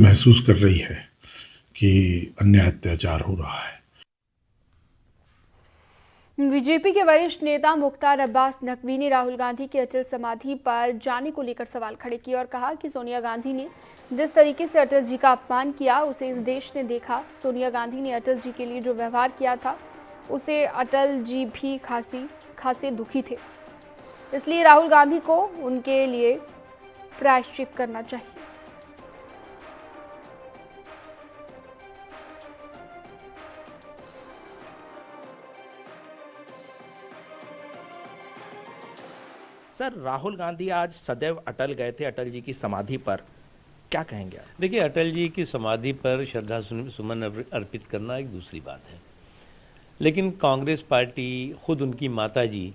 महसूस कर रही है कि अन्याय अत्याचार हो रहा है। बीजेपी के वरिष्ठ नेता मुख्तार अब्बास नकवी ने राहुल गांधी की अटल समाधि पर जाने को लेकर सवाल खड़े किए और कहा कि सोनिया गांधी ने जिस तरीके से अटल जी का अपमान किया उसे इस देश ने देखा। सोनिया गांधी ने अटल जी के लिए जो व्यवहार किया था उसे अटल जी भी खासे दुखी थे, इसलिए राहुल गांधी को उनके लिए प्रायश्चित करना चाहिए। सर, राहुल गांधी आज सदैव अटल गए थे अटल जी की समाधि पर, क्या कहेंगे आप? देखिए, अटल जी की समाधि पर श्रद्धा सुमन अर्पित करना एक दूसरी बात है, लेकिन कांग्रेस पार्टी खुद उनकी माता जी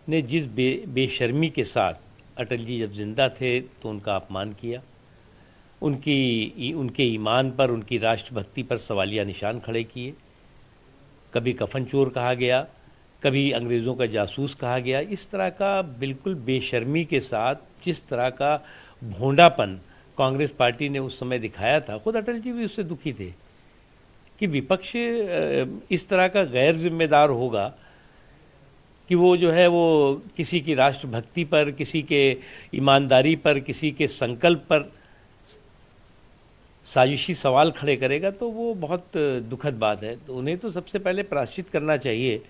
ने जिस बेशर्मी के साथ अटल जी जब जिंदा थे तो उनका अपमान किया, उनके ईमान पर, उनकी राष्ट्रभक्ति पर सवालिया निशान खड़े किए। कभी कफन चोर कहा गया, कभी अंग्रेज़ों का जासूस कहा गया। इस तरह का बिल्कुल बेशर्मी के साथ जिस तरह का भोंडापन कांग्रेस पार्टी ने उस समय दिखाया था, खुद अटल जी भी उससे दुखी थे कि विपक्ष इस तरह का गैर जिम्मेदार होगा कि वो जो है वो किसी की राष्ट्रभक्ति पर, किसी के ईमानदारी पर, किसी के संकल्प पर साजिशी सवाल खड़े करेगा, तो वो बहुत दुखद बात है। तो उन्हें तो सबसे पहले प्रायश्चित करना चाहिए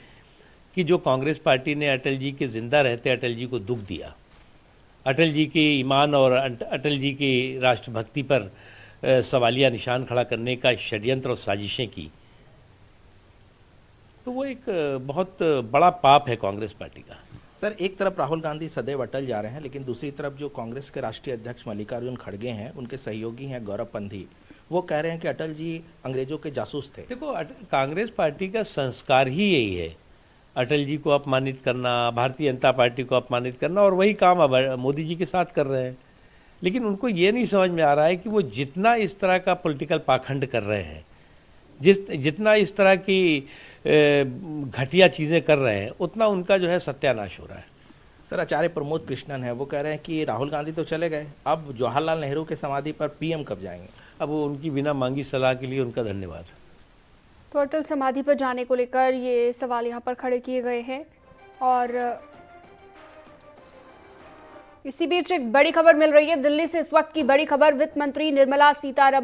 कि जो कांग्रेस पार्टी ने अटल जी के ज़िंदा रहते अटल जी को दुख दिया, अटल जी के ईमान और अटल जी की राष्ट्रभक्ति पर सवालिया निशान खड़ा करने का षड्यंत्र और साजिशें की, तो वो एक बहुत बड़ा पाप है कांग्रेस पार्टी का। सर, एक तरफ राहुल गांधी सदैव अटल जा रहे हैं, लेकिन दूसरी तरफ जो कांग्रेस के राष्ट्रीय अध्यक्ष मल्लिकार्जुन खड़गे हैं, उनके सहयोगी हैं गौरव पंथी, वो कह रहे हैं कि अटल जी अंग्रेजों के जासूस थे। देखो, कांग्रेस पार्टी का संस्कार ही यही है, अटल जी को अपमानित करना, भारतीय जनता पार्टी को अपमानित करना, और वही काम अब मोदी जी के साथ कर रहे हैं। लेकिन उनको ये नहीं समझ में आ रहा है कि वो जितना इस तरह का पॉलिटिकल पाखंड कर रहे हैं, जितना इस तरह की घटिया चीज़ें कर रहे हैं, उतना उनका जो है सत्यानाश हो रहा है। सर, आचार्य प्रमोद कृष्णन है, वो कह रहे हैं कि राहुल गांधी तो चले गए, अब जवाहरलाल नेहरू के समाधि पर पीएम कब जाएंगे? अब वो उनकी बिना मांगी सलाह के लिए उनका धन्यवाद। तो अटल समाधि पर जाने को लेकर ये सवाल यहाँ पर खड़े किए गए हैं। और इसी बीच एक बड़ी खबर मिल रही है दिल्ली से। इस वक्त की बड़ी खबर, वित्त मंत्री निर्मला सीतारमण